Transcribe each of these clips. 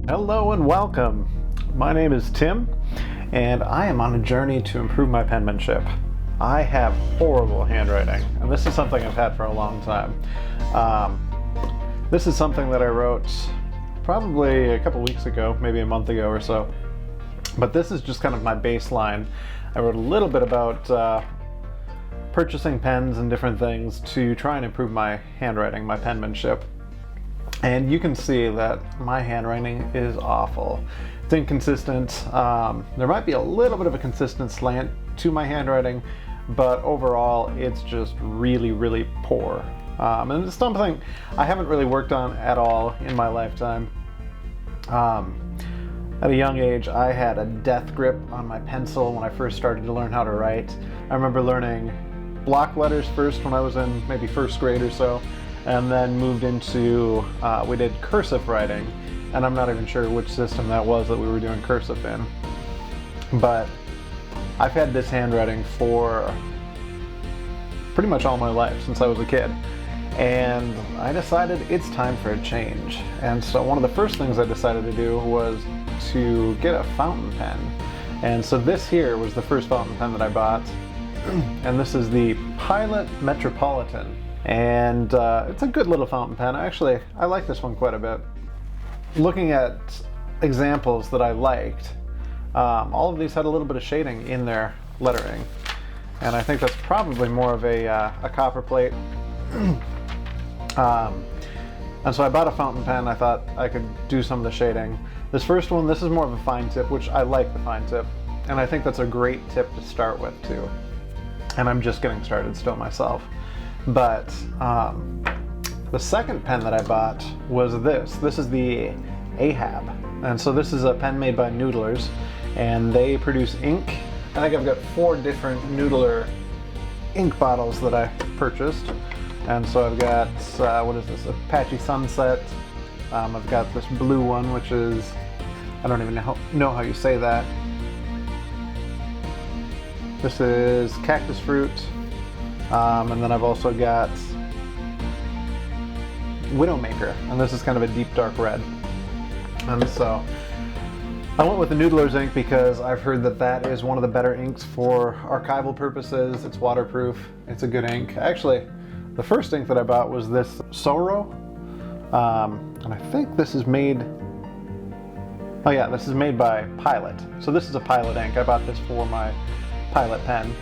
Hello and welcome. My name is Tim, and I am on a journey to improve my penmanship. I have horrible handwriting, and this is something I've had for a long time. This is something that I wrote probably a couple weeks ago, maybe a month ago or so. But this is just kind of my baseline. I wrote a little bit about purchasing pens and different things to try and improve my handwriting, my penmanship. And you can see that my handwriting is awful. It's inconsistent. There might be a little bit of a consistent slant to my handwriting, but overall it's just really, really poor. And it's something I haven't really worked on at all in my lifetime. At a young age, I had a death grip on my pencil when I first started to learn how to write. I remember learning block letters first when I was in maybe first grade or so, and then moved into, we did cursive writing, and I'm not even sure which system that was that we were doing cursive in. But I've had this handwriting for pretty much all my life, since I was a kid. And I decided it's time for a change. And so one of the first things I decided to do was to get a fountain pen. And so this here was the first fountain pen that I bought. And this is the Pilot Metropolitan. And it's a good little fountain pen. Actually, I like this one quite a bit. Looking at examples that I liked, all of these had a little bit of shading in their lettering. And I think that's probably more of a copper plate. And so I bought a fountain pen. I thought I could do some of the shading. This first one, this is more of a fine tip, which I like the fine tip. And I think that's a great tip to start with too. And I'm just getting started still myself. But the second pen that I bought was this. This is the Ahab. And so this is a pen made by Noodlers, and they produce ink. I think I've got 4 different Noodler ink bottles that I purchased. And so I've got, what is this, Apache Sunset. I've got this blue one, which is, I don't even know how you say that. This is Cactus Fruit. And then I've also got Widowmaker, and this is kind of a deep dark red. And so I went with the Noodler's ink because I've heard that that is one of the better inks for archival purposes. It's waterproof, it's a good ink. Actually, the first ink that I bought was this Soro, and I think this is made, oh yeah, this is made by Pilot. So this is a Pilot ink. I bought this for my Pilot pen.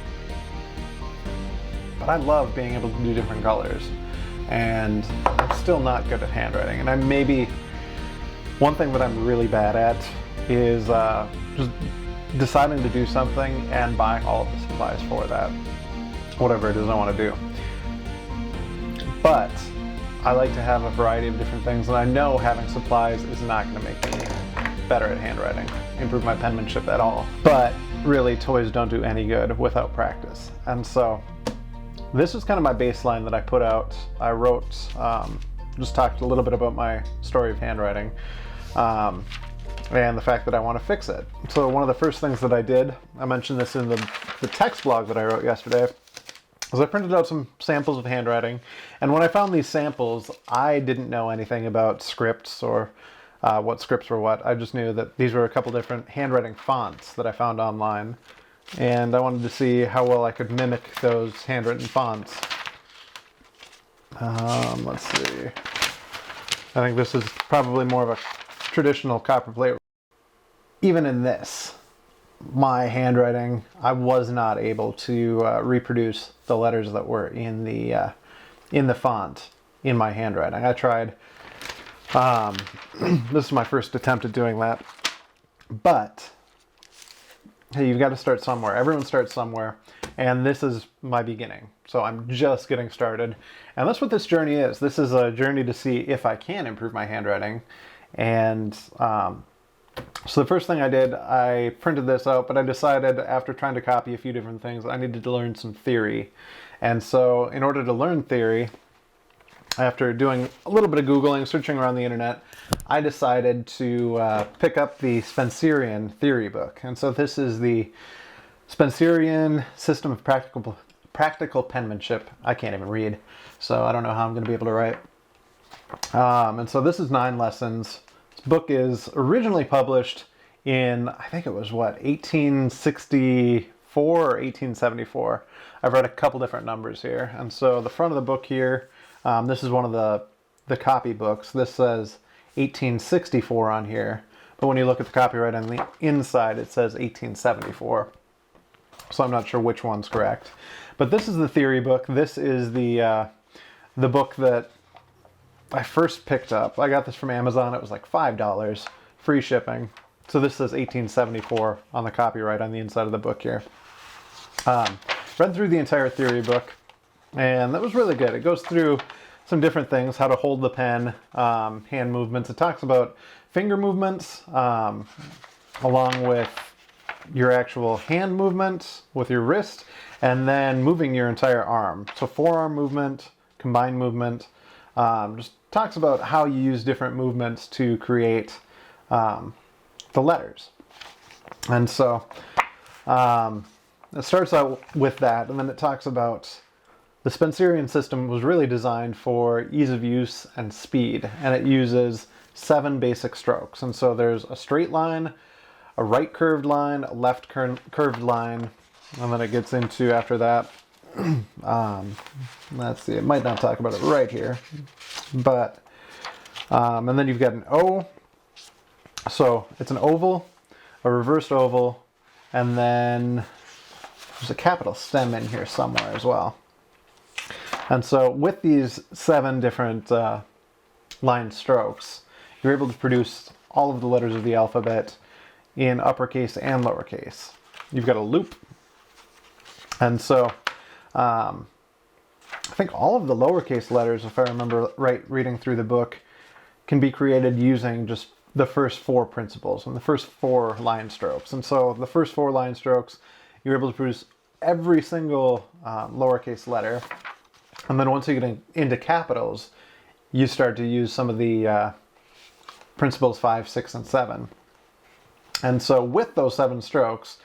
But I love being able to do different colors, and I'm still not good at handwriting. And one thing that I'm really bad at is just deciding to do something and buying all of the supplies for that, whatever it is I want to do. But I like to have a variety of different things, and I know having supplies is not going to make me better at handwriting, improve my penmanship at all. But really, toys don't do any good without practice. And so this is kind of my baseline that I put out. I wrote, just talked a little bit about my story of handwriting, and the fact that I want to fix it. So one of the first things that I did, I mentioned this in the text blog that I wrote yesterday, was I printed out some samples of handwriting. And when I found these samples, I didn't know anything about scripts or what scripts were what. I just knew that these were a couple different handwriting fonts that I found online. And I wanted to see how well I could mimic those handwritten fonts. Let's see. I think this is probably more of a traditional copper plate. Even in this, my handwriting, I was not able to reproduce the letters that were in the font in my handwriting. I tried. This is my first attempt at doing that. But hey, you've got to start somewhere. Everyone starts somewhere, and this is my beginning. So I'm just getting started. And that's what this journey is. This is a journey to see if I can improve my handwriting. And so the first thing I did, I printed this out, but I decided after trying to copy a few different things, I needed to learn some theory. And so in order to learn theory, after doing a little bit of Googling, searching around the internet, I decided to pick up the Spencerian theory book. And so this is the Spencerian System of Practical Penmanship. I can't even read, so I don't know how I'm going to be able to write. And so this is 9 lessons. It's book is originally published in, I think it was what, 1864 or 1874. I've read a couple different numbers here. And so the front of the book here, this is one of the copy books. This says 1864 on here. But when you look at the copyright on the inside, it says 1874. So I'm not sure which one's correct. But this is the theory book. This is the book that I first picked up. I got this from Amazon. It was like $5, free shipping. So this says 1874 on the copyright on the inside of the book here. Read through the entire theory book, and that was really good. It goes through some different things, how to hold the pen, hand movements. It talks about finger movements, along with your actual hand movements with your wrist, and then moving your entire arm. So forearm movement, combined movement, just talks about how you use different movements to create the letters. And so it starts out with that, and then it talks about the Spencerian system was really designed for ease of use and speed, and it uses 7 basic strokes. And so there's a straight line, a right curved line, a left curved line, and then it gets into, after that, let's see, it might not talk about it right here, but, and then you've got an O, so it's an oval, a reversed oval, and then there's a capital stem in here somewhere as well. And so with these 7 different line strokes, you're able to produce all of the letters of the alphabet in uppercase and lowercase. You've got a loop. And so I think all of the lowercase letters, if I remember right reading through the book, can be created using just the first 4 principles and the first 4 line strokes. And so the first 4 line strokes, you're able to produce every single lowercase letter. And then once you get into capitals, you start to use some of the principles 5, 6, and 7. And so with those 7 strokes,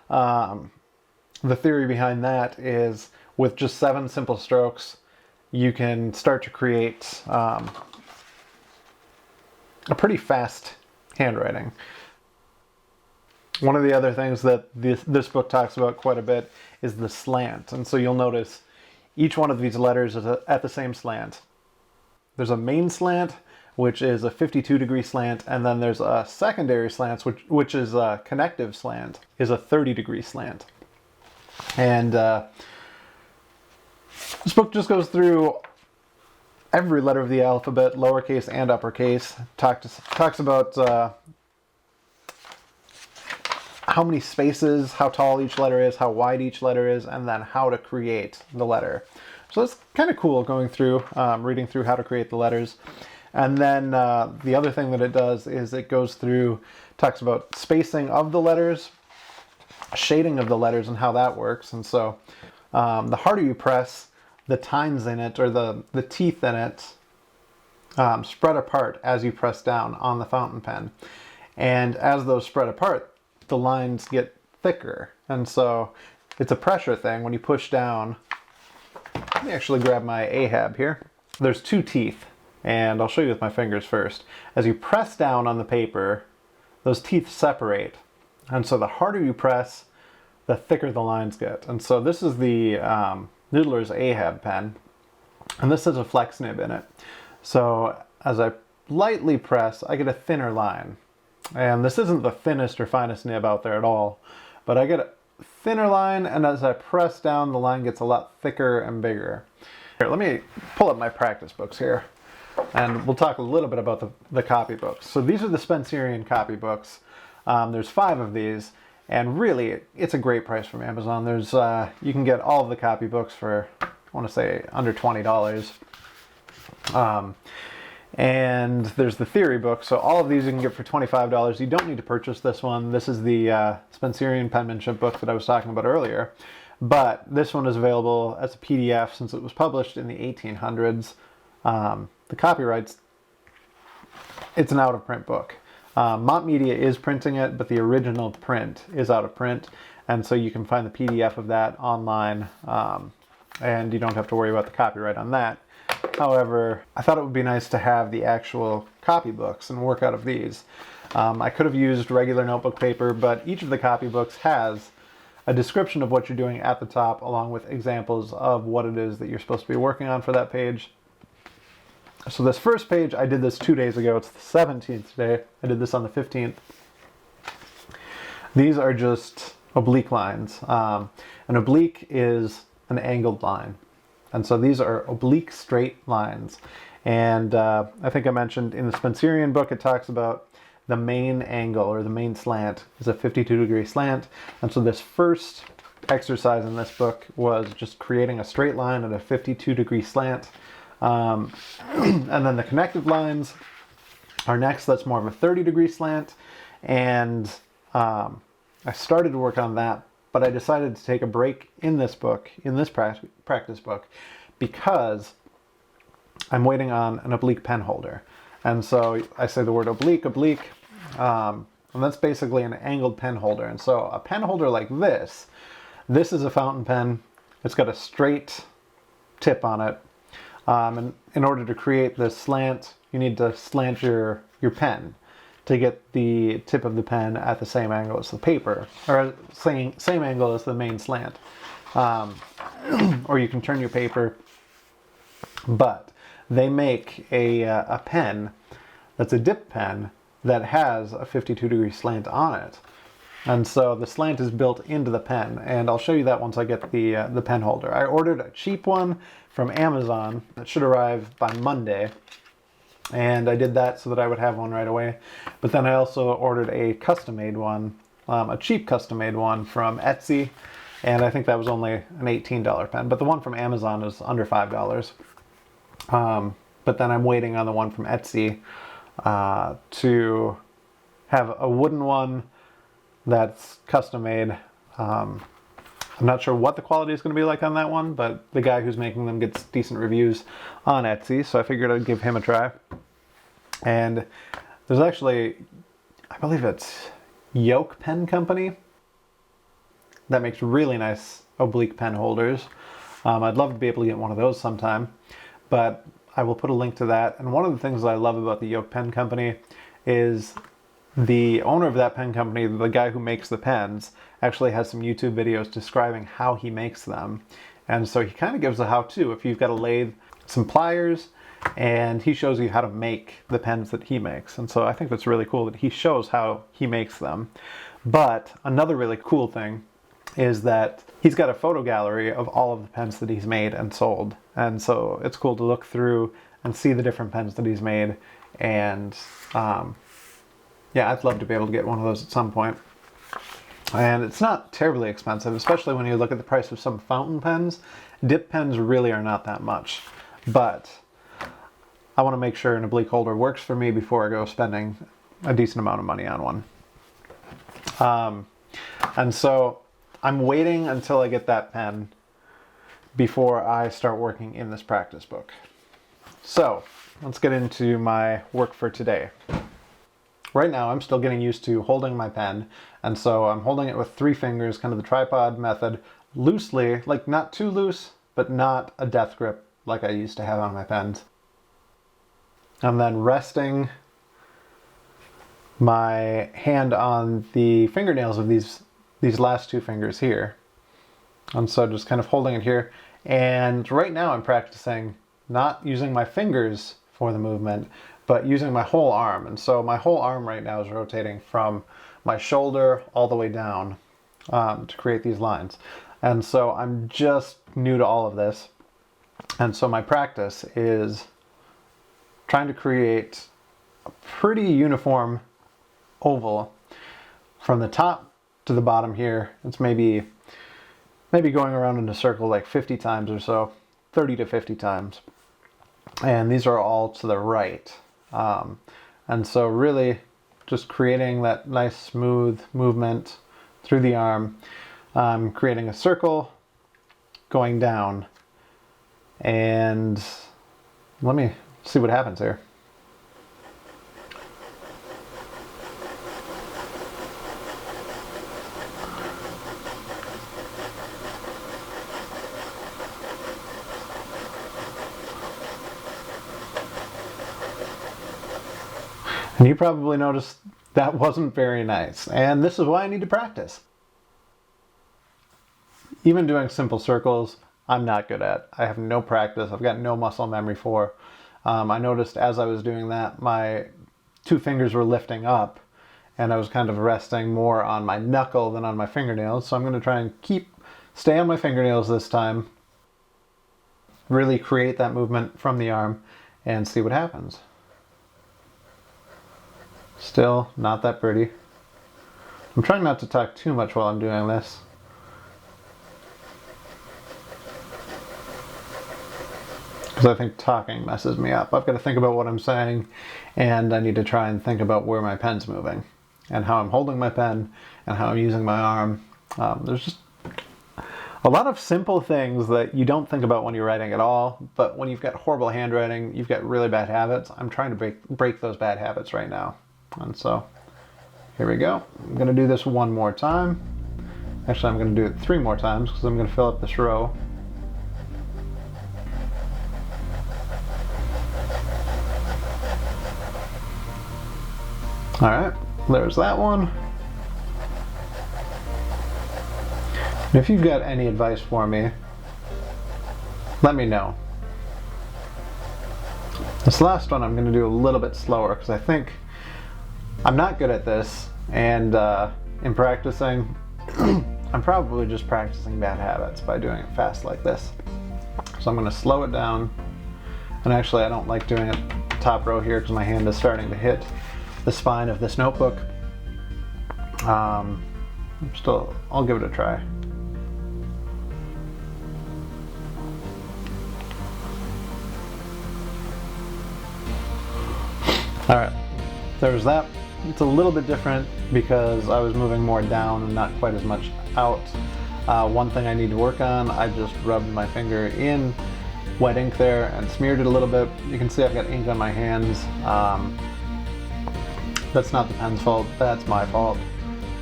the theory behind that is with just 7 simple strokes, you can start to create a pretty fast handwriting. One of the other things that this book talks about quite a bit is the slant. And so you'll notice each one of these letters is at the same slant. There's a main slant, which is a 52-degree slant, and then there's a secondary slant, which is a connective slant, is a 30-degree slant. And this book just goes through every letter of the alphabet, lowercase and uppercase. Talks about how many spaces, how tall each letter is, how wide each letter is, and then how to create the letter. So it's kind of cool going through, reading through how to create the letters. And then the other thing that it does is it goes through, talks about spacing of the letters, shading of the letters, and how that works. And so the harder you press, the tines in it, or the teeth in it, spread apart as you press down on the fountain pen. And as those spread apart, the lines get thicker. And so it's a pressure thing. When you push down, let me actually grab my Ahab here. There's 2 teeth, and I'll show you with my fingers first. As you press down on the paper, those teeth separate. And so the harder you press, the thicker the lines get. And so this is the Noodler's Ahab pen, and this has a flex nib in it. So as I lightly press, I get a thinner line. And this isn't the thinnest or finest nib out there at all, but I get a thinner line, and as I press down, the line gets a lot thicker and bigger. Here, let me pull up my practice books here, and we'll talk a little bit about the copybooks. So these are the Spencerian copybooks. There's 5 of these, and really, it's a great price from Amazon. There's you can get all of the copybooks for, I want to say, under $20. And there's the theory book. So all of these you can get for $25. You don't need to purchase this one. This is the Spencerian penmanship book that I was talking about earlier. But this one is available as a PDF since it was published in the 1800s. The copyrights, it's an out-of-print book. Mont Media is printing it, but the original print is out of print. And so you can find the PDF of that online, and you don't have to worry about the copyright on that. However, I thought it would be nice to have the actual copybooks and work out of these. I could have used regular notebook paper, but each of the copybooks has a description of what you're doing at the top, along with examples of what it is that you're supposed to be working on for that page. So this first page, I did this 2 days ago. It's the 17th day. I did this on the 15th. These are just oblique lines. An oblique is an angled line. And so these are oblique straight lines. And I think I mentioned in the Spencerian book, it talks about the main angle, or the main slant, is a 52-degree slant. And so this first exercise in this book was just creating a straight line at a 52-degree slant. And then the connected lines are next. That's more of a 30-degree slant. And I started to work on that, but I decided to take a break in this book, in this practice book, because I'm waiting on an oblique pen holder. And so I say the word oblique, and that's basically an angled pen holder. And so a pen holder like this is a fountain pen. It's got a straight tip on it. And in order to create this slant, you need to slant your pen to get the tip of the pen at the same angle as the paper, or same angle as the main slant. Or you can turn your paper, but they make a pen that's a dip pen that has a 52-degree slant on it. And so the slant is built into the pen, and I'll show you that once I get the pen holder. I ordered a cheap one from Amazon. It should arrive by Monday, and I did that so that I would have one right away. But then I also ordered a custom-made one, a cheap custom-made one from Etsy, and I think that was only an $18 pen. But the one from Amazon is under $5. But then I'm waiting on the one from Etsy to have a wooden one that's custom made. I'm not sure what the quality is going to be like on that one, but the guy who's making them gets decent reviews on Etsy, so I figured I'd give him a try. And there's actually, I believe it's Yoke Pen Company that makes really nice oblique pen holders. I'd love to be able to get one of those sometime, but I will put a link to that. And one of the things that I love about the Yoke Pen Company is the owner of that pen company, the guy who makes the pens, actually has some YouTube videos describing how he makes them. And so he kind of gives a how-to. If you've got a lathe, some pliers, and he shows you how to make the pens that he makes. And so I think that's really cool that he shows how he makes them. But another really cool thing is that he's got a photo gallery of all of the pens that he's made and sold. And so it's cool to look through and see the different pens that he's made. And yeah, I'd love to be able to get one of those at some point. And it's not terribly expensive, especially when you look at the price of some fountain pens. Dip pens really are not that much. But I want to make sure an oblique holder works for me before I go spending a decent amount of money on one. And so I'm waiting until I get that pen before I start working in this practice book. So let's get into my work for today. Right now I'm still getting used to holding my pen, and so I'm holding it with 3 fingers, kind of the tripod method, loosely, like not too loose, but not a death grip like I used to have on my pens. I'm then resting my hand on the fingernails of these last 2 fingers here. And so just kind of holding it here. And right now I'm practicing not using my fingers for the movement, but using my whole arm. And so my whole arm right now is rotating from my shoulder all the way down to create these lines. And so I'm just new to all of this. And so my practice is trying to create a pretty uniform oval from the top to the bottom here. It's maybe going around in a circle like 50 times or so, 30 to 50 times. And these are all to the right. And so really just creating that nice smooth movement through the arm, creating a circle, going down, and let me see what happens here. And you probably noticed that wasn't very nice, and this is why I need to practice. Even doing simple circles, I'm not good at. I have no practice. I've got no muscle memory for. I noticed as I was doing that, my two fingers were lifting up, and I was kind of resting more on my knuckle than on my fingernails. So I'm going to try and stay on my fingernails this time, really create that movement from the arm, and see what happens. Still not that pretty. I'm trying not to talk too much while I'm doing this. Because I think talking messes me up. I've got to think about what I'm saying, and I need to try and think about where my pen's moving, and how I'm holding my pen, and how I'm using my arm. There's just a lot of simple things that you don't think about when you're writing at all, but when you've got horrible handwriting, you've got really bad habits. I'm trying to break those bad habits right now. And so, here we go. I'm going to do this one more time. Actually, I'm going to do it 3 more times because I'm going to fill up this row. Alright, there's that one. And if you've got any advice for me, let me know. This last one I'm going to do a little bit slower because I think I'm not good at this, and in practicing, I'm probably just practicing bad habits by doing it fast like this. So I'm going to slow it down, and actually I don't like doing it top row here because my hand is starting to hit the spine of this notebook. I'll give it a try. Alright, there's that. It's a little bit different because I was moving more down and not quite as much out. One thing I need to work on, I just rubbed my finger in wet ink there and smeared it a little bit. You can see I've got ink on my hands. That's not the pen's fault, that's my fault.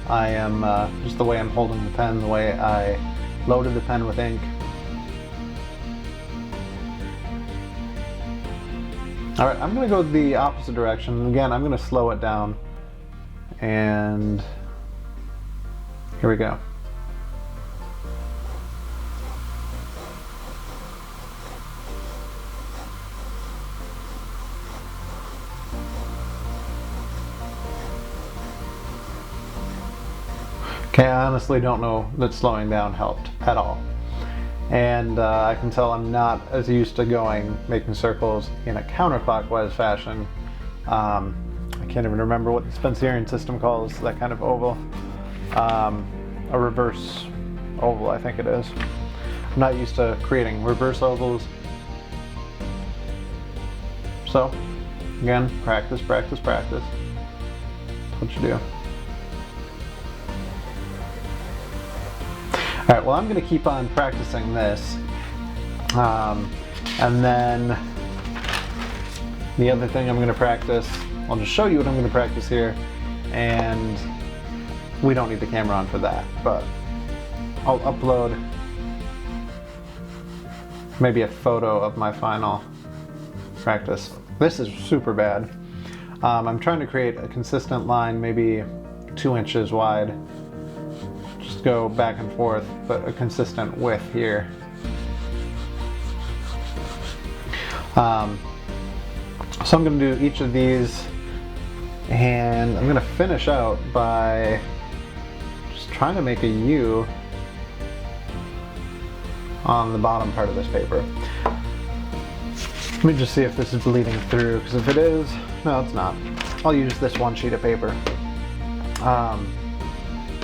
I am, just the way I'm holding the pen, the way I loaded the pen with ink. Alright, I'm going to go the opposite direction. Again, I'm going to slow it down. And here we go. Okay, I honestly don't know that slowing down helped at all. And I can tell I'm not as used to making circles in a counterclockwise fashion. I can't even remember what the Spencerian system calls that kind of oval. A reverse oval, I think it is. I'm not used to creating reverse ovals. So, again, practice, practice, practice. That's what you do. Alright, well, I'm going to keep on practicing this, and then the other thing I'm going to practice, I'll just show you what I'm going to practice here, and we don't need the camera on for that, but I'll upload maybe a photo of my final practice. This is super bad. I'm trying to create a consistent line, maybe 2 inches wide. Go back and forth, but a consistent width here. So I'm going to do each of these, and I'm going to finish out by just trying to make a U on the bottom part of this paper. Let me just see if this is bleeding through, because if it is, no, it's not. I'll use this one sheet of paper.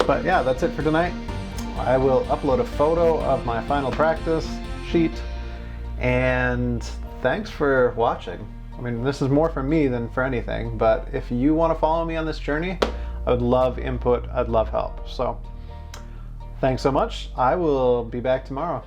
But yeah, that's it for tonight. I will upload a photo of my final practice sheet, and thanks for watching. I mean, this is more for me than for anything, but if you want to follow me on this journey, I would love input, I'd love help. So thanks so much. I will be back tomorrow.